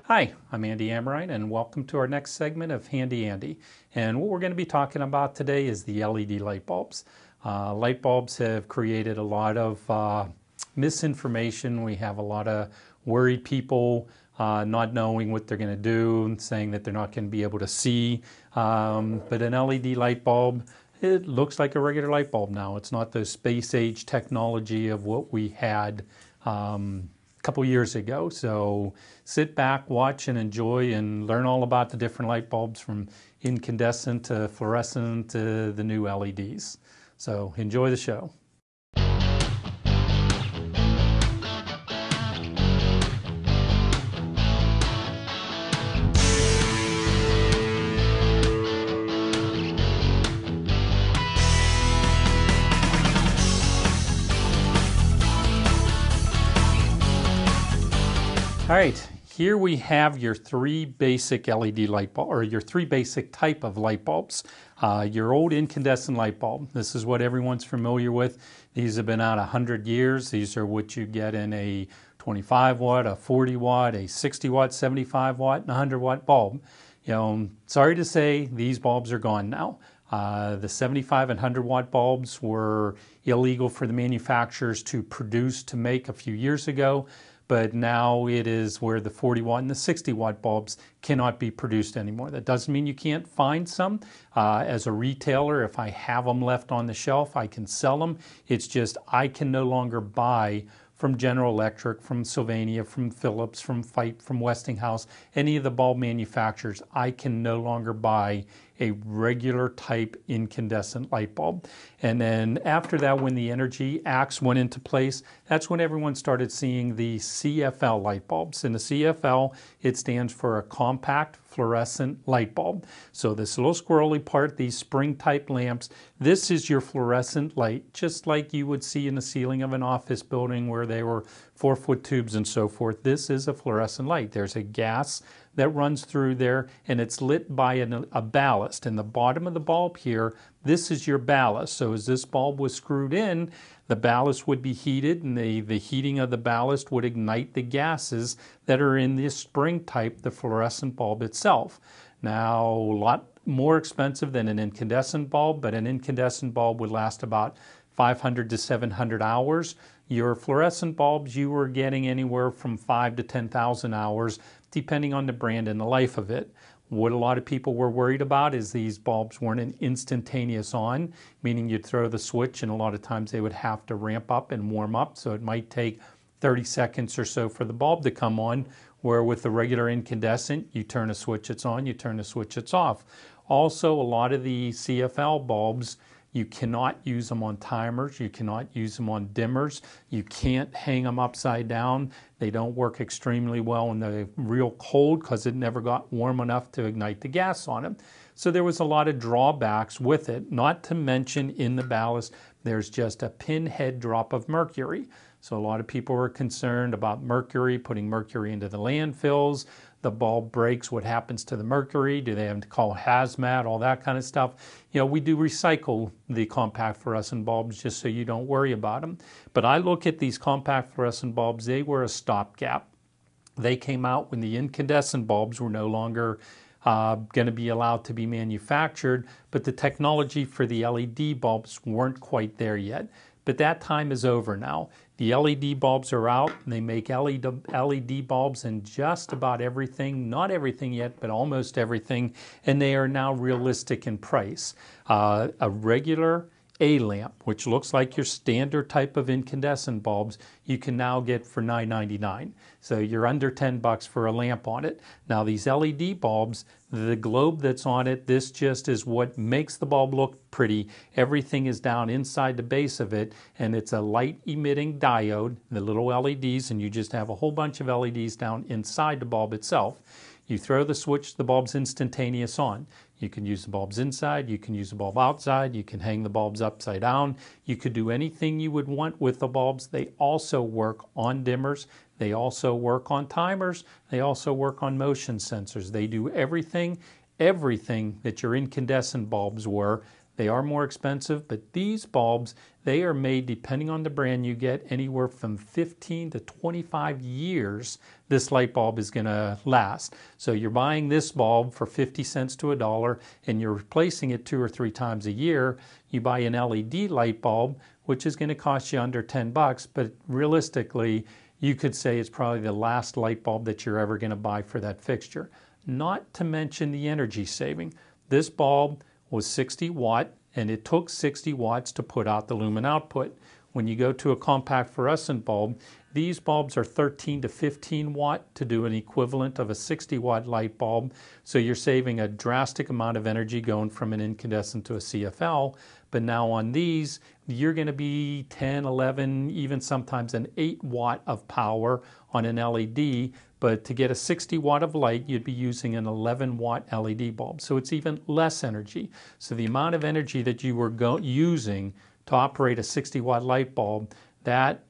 Hi, I'm Andy Amrine, and welcome to our next segment of Handy Andy. And what we're going to be talking about today is the LED light bulbs. Light bulbs have created a lot of misinformation. We have a lot of worried people not knowing what they're going to do and saying that they're not going to be able to see. But an LED light bulb, it looks like a regular light bulb now. It's not the space age technology of what we had couple years ago. So sit back, watch, and enjoy and learn all about the different light bulbs from incandescent to fluorescent to the new LEDs. So enjoy the show. All right, here we have your three basic LED light bulb, or your three basic type of light bulbs. Your old incandescent light bulb. This is what everyone's familiar with. These have been out 100 years. These are what you get in a 25 watt, a 40 watt, a 60 watt, 75 watt, and 100 watt bulb. You know, sorry to say, these bulbs are gone now. The 75 and 100 watt bulbs were illegal for the manufacturers to produce, to make a few years ago. But now it is where the 40 watt and the 60 watt bulbs cannot be produced anymore. That doesn't mean you can't find some. As a retailer, if I have them left on the shelf, I can sell them. It's just I can no longer buy from General Electric, from Sylvania, from Philips, from Fite, from Westinghouse, any of the bulb manufacturers. I can no longer buy a regular type incandescent light bulb. And then after that, when the Energy Acts went into place, that's when everyone started seeing the CFL light bulbs. And the CFL, it stands for a compact fluorescent light bulb. So this little squirrely part, these spring type lamps, this is your fluorescent light, just like you would see in the ceiling of an office building where they were 4-foot tubes and so forth. This is a fluorescent light. There's a gas that runs through there, and it's lit by a ballast. In the bottom of the bulb here, this is your ballast. So as this bulb was screwed in, the ballast would be heated, and the heating of the ballast would ignite the gases that are in this spring type, the fluorescent bulb itself. Now, a lot more expensive than an incandescent bulb, but an incandescent bulb would last about 500 to 700 hours. Your fluorescent bulbs, you were getting anywhere from 5 to 10,000 hours, depending on the brand and the life of it. What a lot of people were worried about is these bulbs weren't an instantaneous on, meaning you'd throw the switch and a lot of times they would have to ramp up and warm up. So it might take 30 seconds or so for the bulb to come on, where with the regular incandescent, you turn a switch, it's on, you turn a switch, it's off. Also, a lot of the CFL bulbs, you cannot use them on timers. You cannot use them on dimmers. You can't hang them upside down. They don't work extremely well in the real cold because it never got warm enough to ignite the gas on them. So there was a lot of drawbacks with it, not to mention in the ballast, there's just a pinhead drop of mercury. So a lot of people were concerned about mercury, putting mercury into the landfills. The bulb breaks, what happens to the mercury? Do they have to call hazmat, all that kind of stuff? You know, we do recycle the compact fluorescent bulbs just so you don't worry about them. But I look at these compact fluorescent bulbs, they were a stopgap. They came out when the incandescent bulbs were no longer going to be allowed to be manufactured, but the technology for the LED bulbs weren't quite there yet. But that time is over now. The LED bulbs are out, and they make LED bulbs in just about everything, not everything yet, but almost everything, and they are now realistic in price. A regular A-lamp, which looks like your standard type of incandescent bulbs, you can now get for $9.99. So you're under $10 for a lamp on it. Now these LED bulbs, the globe that's on it, this just is what makes the bulb look pretty. Everything is down inside the base of it, and it's a light emitting diode, the little LEDs, and you just have a whole bunch of LEDs down inside the bulb itself. You throw the switch, the bulb's instantaneous on. You can use the bulbs inside, you can use the bulb outside, you can hang the bulbs upside down. You could do anything you would want with the bulbs. They also work on dimmers. They also work on timers. They also work on motion sensors. They do everything that your incandescent bulbs were. They are more expensive, but these bulbs, they are made, depending on the brand you get, anywhere from 15 to 25 years this light bulb is going to last. So you're buying this bulb for 50 cents to $1 and you're replacing it 2 or 3 times a year. You buy an LED light bulb, which is going to cost you under 10 bucks, but realistically, you could say it's probably the last light bulb that you're ever going to buy for that fixture. Not to mention the energy saving. This bulb was 60 watt, and it took 60 watts to put out the lumen output. When you go to a compact fluorescent bulb, these bulbs are 13 to 15 watt to do an equivalent of a 60 watt light bulb. So you're saving a drastic amount of energy going from an incandescent to a CFL. But now on these, you're going to be 10, 11, even sometimes an 8 watt of power on an LED. But to get a 60 watt of light, you'd be using an 11 watt LED bulb. So it's even less energy. So the amount of energy that you were using to operate a 60 watt light bulb, that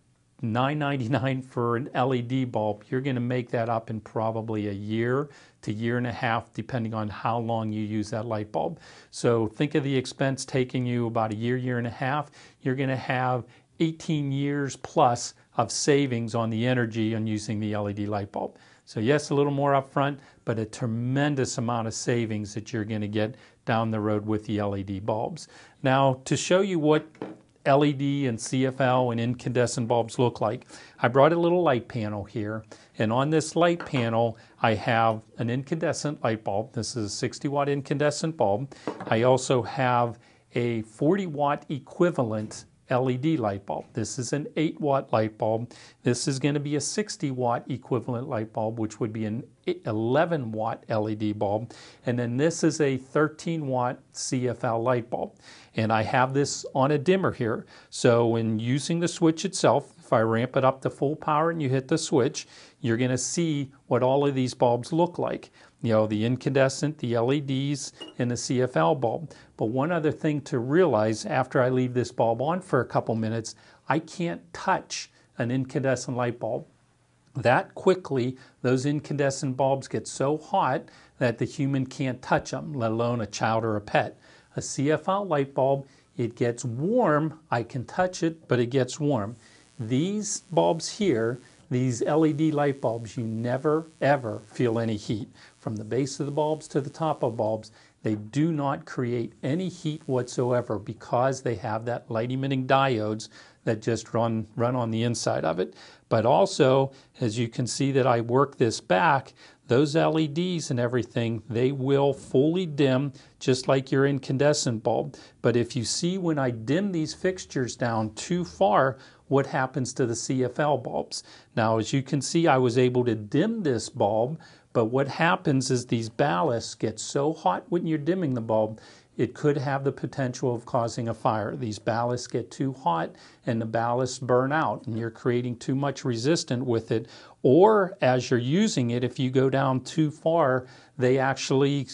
$9.99 for an LED bulb, you're going to make that up in probably a year to year and a half, depending on how long you use that light bulb. So think of the expense taking you about a year, year and a half. You're going to have 18 years plus of savings on the energy on using the LED light bulb. So yes, a little more upfront, but a tremendous amount of savings that you're going to get down the road with the LED bulbs. Now, to show you what LED and CFL and incandescent bulbs look like, I brought a little light panel here, and on this light panel I have an incandescent light bulb. This is a 60 watt incandescent bulb. I also have a 40 watt equivalent LED light bulb. This is an 8 watt light bulb. This is going to be a 60 watt equivalent light bulb, which would be an 11 watt LED bulb. And then this is a 13 watt CFL light bulb. And I have this on a dimmer here. So when using the switch itself, if I ramp it up to full power and you hit the switch, you're going to see what all of these bulbs look like. You know, the incandescent, the LEDs, and the CFL bulb. But one other thing to realize after I leave this bulb on for a couple minutes, I can't touch an incandescent light bulb. That quickly, those incandescent bulbs get so hot that the human can't touch them, let alone a child or a pet. A CFL light bulb, it gets warm. I can touch it, but it gets warm. These bulbs here, these LED light bulbs, you never ever feel any heat. From the base of the bulbs to the top of bulbs, they do not create any heat whatsoever because they have that light emitting diodes that just run on the inside of it. But also, as you can see that I work this back, those LEDs and everything, they will fully dim just like your incandescent bulb. But if you see when I dim these fixtures down too far, what happens to the CFL bulbs? Now, as you can see, I was able to dim this bulb, but what happens is these ballasts get so hot when you're dimming the bulb, it could have the potential of causing a fire. These ballasts get too hot and the ballasts burn out and you're creating too much resistance with it. Or as you're using it, if you go down too far, they actually,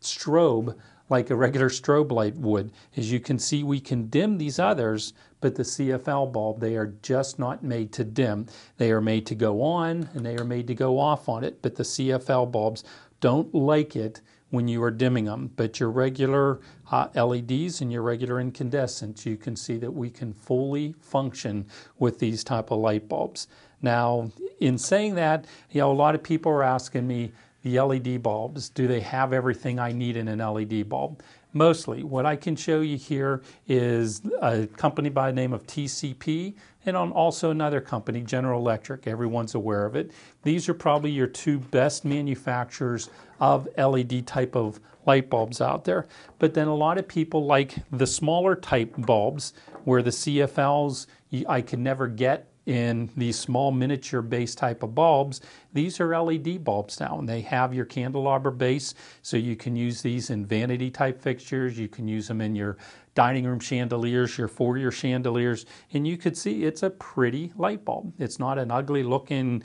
strobe like a regular strobe light would. As you can see, we can dim these others, but the CFL bulb, they are just not made to dim. They are made to go on and they are made to go off on it, but the CFL bulbs don't like it when you are dimming them. But your regular LEDs and your regular incandescents, you can see that we can fully function with these type of light bulbs. Now, in saying that, a lot of people are asking me, the LED bulbs, do they have everything I need in an LED bulb? Mostly. What I can show you here is a company by the name of TCP and also another company, General Electric. Everyone's aware of it. These are probably your two best manufacturers of LED type of light bulbs out there. But then a lot of people like the smaller type bulbs where the CFLs I could never get in these small miniature base type of bulbs. These are LED bulbs now, and they have your candelabra base, so you can use these in vanity type fixtures. You can use them in your dining room chandeliers, your foyer chandeliers, and you could see it's a pretty light bulb. It's not an ugly looking,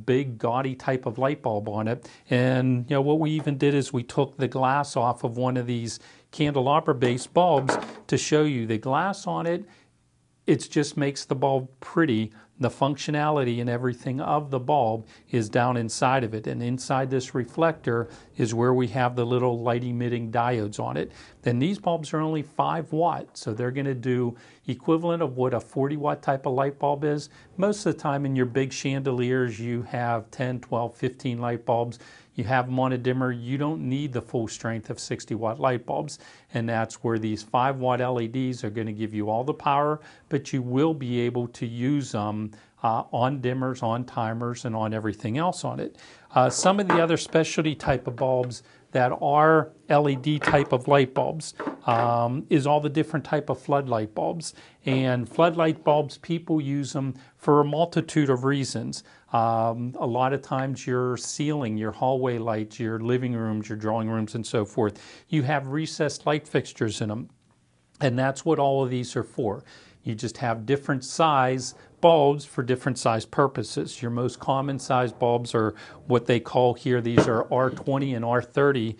big gaudy type of light bulb on it. And what we even did is we took the glass off of one of these candelabra base bulbs to show you the glass on it. It just makes the bulb pretty, the functionality and everything of the bulb is down inside of it. And inside this reflector is where we have the little light emitting diodes on it. Then these bulbs are only 5 watt, so they're going to do equivalent of what a 40 watt type of light bulb is. Most of the time in your big chandeliers you have 10, 12, 15 light bulbs. You have them on a dimmer, you don't need the full strength of 60 watt light bulbs, and that's where these 5 watt LEDs are going to give you all the power, but you will be able to use them on dimmers, on timers, and on everything else on it. Some of the other specialty type of bulbs that are LED type of light bulbs is all the different type of floodlight bulbs. And floodlight bulbs, people use them for a multitude of reasons. A lot of times your ceiling, your hallway lights, your living rooms, your drawing rooms, and so forth, you have recessed light fixtures in them. And that's what all of these are for. You just have different size bulbs for different size purposes. Your most common size bulbs are what they call here, these are R20 and R30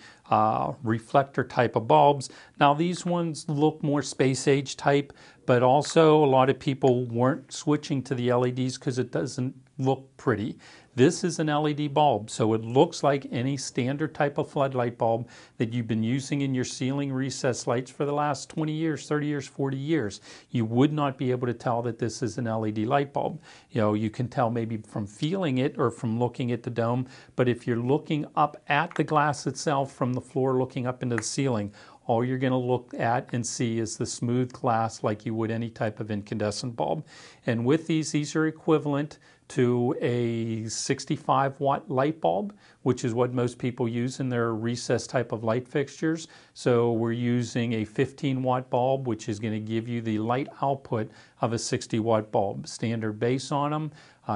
reflector type of bulbs. Now these ones look more space age type, but also a lot of people weren't switching to the LEDs because it doesn't look pretty. This is an LED bulb, so it looks like any standard type of floodlight bulb that you've been using in your ceiling recessed lights for the last 20 years, 30 years, 40 years. You would not be able to tell that this is an LED light bulb. You know, you can tell maybe from feeling it or from looking at the dome, but if you're looking up at the glass itself from the floor looking up into the ceiling, all you're going to look at and see is the smooth glass like you would any type of incandescent bulb. And with these are equivalent to a 65 watt light bulb, which is what most people use in their recessed type of light fixtures. So we're using a 15 watt bulb, which is going to give you the light output of a 60 watt bulb. Standard base on them.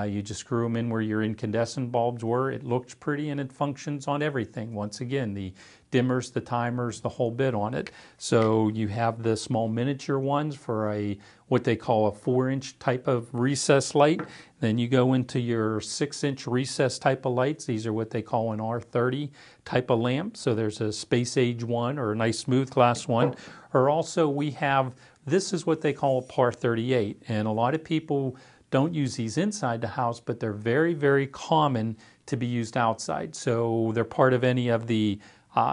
You just screw them in where your incandescent bulbs were. It looks pretty and it functions on everything. Once again, the dimmers, the timers, the whole bit on it. So you have the small miniature ones for a what they call a 4-inch type of recessed light. Then you go into your 6-inch recessed type of lights. These are what they call an R30 type of lamp. So there's a space age one or a nice smooth glass one. Or also we have, this is what they call a PAR 38. And a lot of people don't use these inside the house, but they're very, very common to be used outside. So they're part of any of the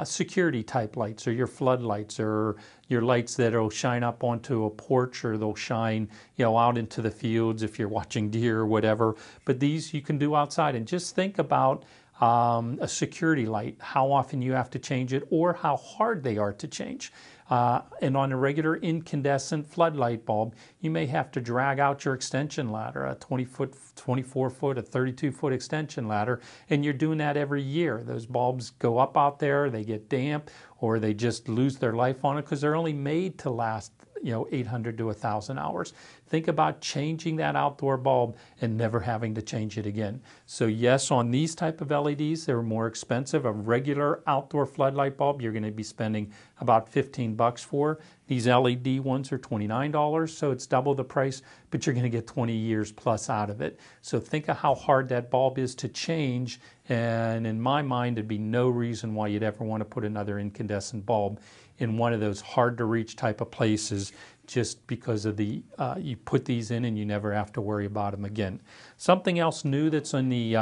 security type lights or your floodlights or your lights that'll shine up onto a porch or they'll shine, you know, out into the fields if you're watching deer or whatever. But these you can do outside, and just think about a security light, how often you have to change it or how hard they are to change. And on a regular incandescent floodlight bulb, you may have to drag out your extension ladder, a 20-foot, 24-foot, a 32-foot extension ladder, and you're doing that every year. Those bulbs go up out there, they get damp, or they just lose their life on it because they're only made to last, you know, 800 to 1,000 hours. Think about changing that outdoor bulb and never having to change it again. So yes, on these type of LEDs, they're more expensive. A regular outdoor floodlight bulb, you're going to be spending about $15 for. These LED ones are $29, so it's double the price, but you're going to get 20 years plus out of it. So think of how hard that bulb is to change, and in my mind, there'd be no reason why you'd ever want to put another incandescent bulb in one of those hard to reach type of places just because of the, you put these in and you never have to worry about them again. Something else new that's in the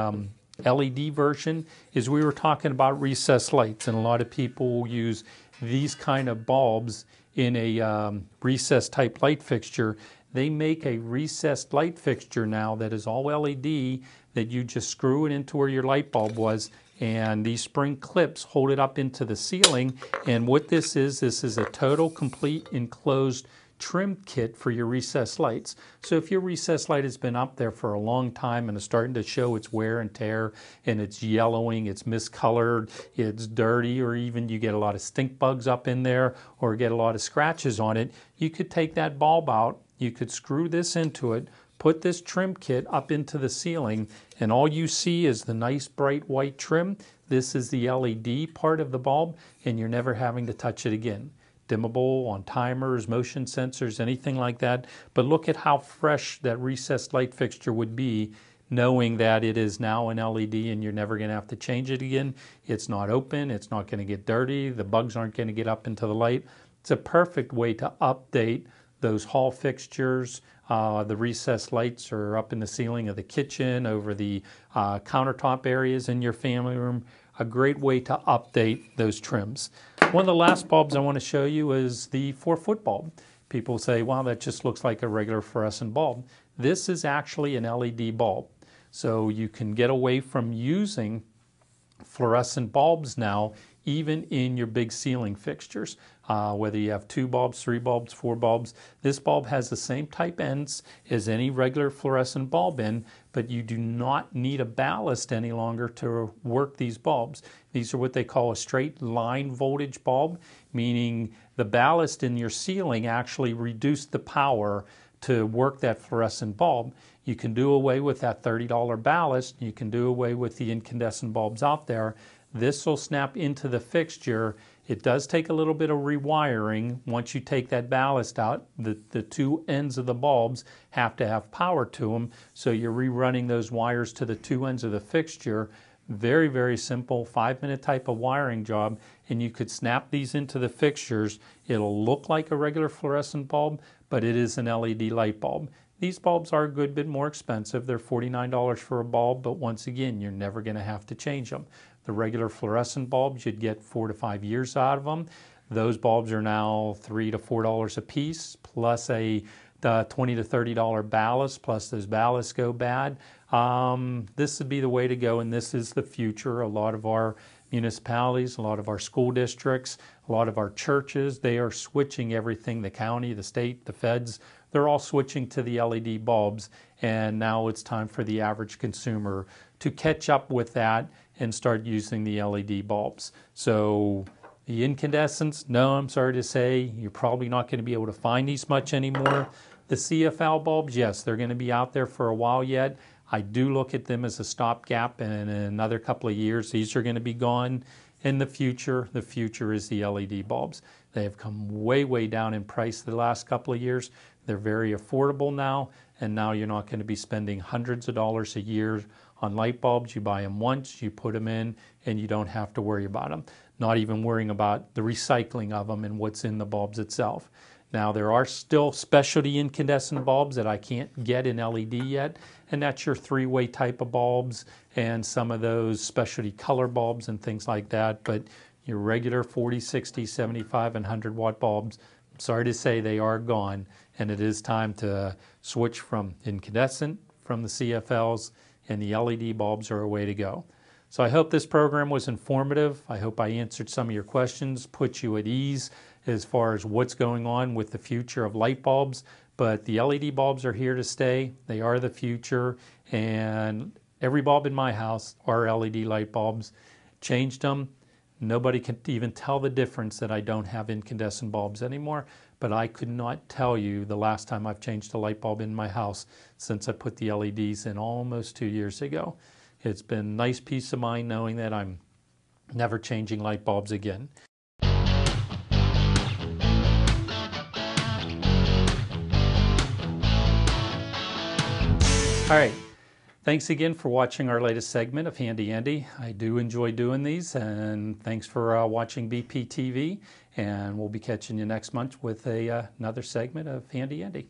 LED version is we were talking about recessed lights, and a lot of people use these kind of bulbs in a recessed type light fixture. They make a recessed light fixture now that is all LED that you just screw it into where your light bulb was, and these spring clips hold it up into the ceiling. And what this is a total complete enclosed trim kit for your recessed lights. So if your recessed light has been up there for a long time and is starting to show its wear and tear and it's yellowing, it's miscolored, it's dirty, or even you get a lot of stink bugs up in there or get a lot of scratches on it, you could take that bulb out, you could screw this into it, put this trim kit up into the ceiling, and all you see is the nice bright white trim. This is the LED part of the bulb, and you're never having to touch it again. Dimmable on timers, motion sensors, anything like that. But look at how fresh that recessed light fixture would be knowing that it is now an LED and you're never going to have to change it again. It's not open, it's not going to get dirty, the bugs aren't going to get up into the light. It's a perfect way to update those hall fixtures, The recessed lights are up in the ceiling of the kitchen, over the countertop areas in your family room. A great way to update those trims. One of the last bulbs I want to show you is the 4-foot bulb. People say, wow, that just looks like a regular fluorescent bulb. This is actually an LED bulb. So you can get away from using fluorescent bulbs now, even in your big ceiling fixtures. Whether you have 2 bulbs, 3 bulbs, 4 bulbs, this bulb has the same type ends as any regular fluorescent bulb in, but you do not need a ballast any longer to work these bulbs. These are what they call a straight line voltage bulb, meaning the ballast in your ceiling actually reduced the power to work that fluorescent bulb. You can do away with that $30 ballast. You can do away with the incandescent bulbs out there. This will snap into the fixture. It does take a little bit of rewiring. Once you take that ballast out, the 2 ends of the bulbs have to have power to them. So you're rerunning those wires to the 2 ends of the fixture. Very, very simple 5-minute type of wiring job. And you could snap these into the fixtures. It'll look like a regular fluorescent bulb, but it is an LED light bulb. These bulbs are a good bit more expensive. They're $49 for a bulb, but once again, you're never going to have to change them. The regular fluorescent bulbs, you'd get 4 to 5 years out of them. Those bulbs are now $3 to $4 a piece, plus a $20 to $30 ballast, plus those ballasts go bad. This would be the way to go, and this is the future. A lot of our municipalities, a lot of our school districts, a lot of our churches, they are switching everything, the county, the state, the feds, they're all switching to the LED bulbs, and now it's time for the average consumer to catch up with that and start using the LED bulbs. So the incandescents, no, I'm sorry to say, you're probably not going to be able to find these much anymore. The CFL bulbs, yes, they're going to be out there for a while yet. I do look at them as a stopgap, and in another couple of years, these are going to be gone. In the future is the LED bulbs. They have come way, way down in price the last couple of years. They're very affordable now, and now you're not going to be spending hundreds of dollars a year on light bulbs. You buy them once, you put them in, and you don't have to worry about them. Not even worrying about the recycling of them and what's in the bulbs itself. Now, there are still specialty incandescent bulbs that I can't get in LED yet, and that's your 3-way type of bulbs and some of those specialty color bulbs and things like that. But your regular 40, 60, 75, and 100 watt bulbs, I'm sorry to say they are gone, and it is time to switch from incandescent, from the CFLs, and the LED bulbs are a way to go. So I hope this program was informative. I hope I answered some of your questions, put you at ease as far as what's going on with the future of light bulbs. But the LED bulbs are here to stay. They are the future, and every bulb in my house are LED light bulbs. Changed them. Nobody can even tell the difference that I don't have incandescent bulbs anymore, but I could not tell you the last time I've changed a light bulb in my house since I put the LEDs in almost 2 years ago. It's been a nice peace of mind knowing that I'm never changing light bulbs again. All right. Thanks again for watching our latest segment of Handy Andy. I do enjoy doing these, and thanks for watching BPTV, and we'll be catching you next month with another segment of Handy Andy.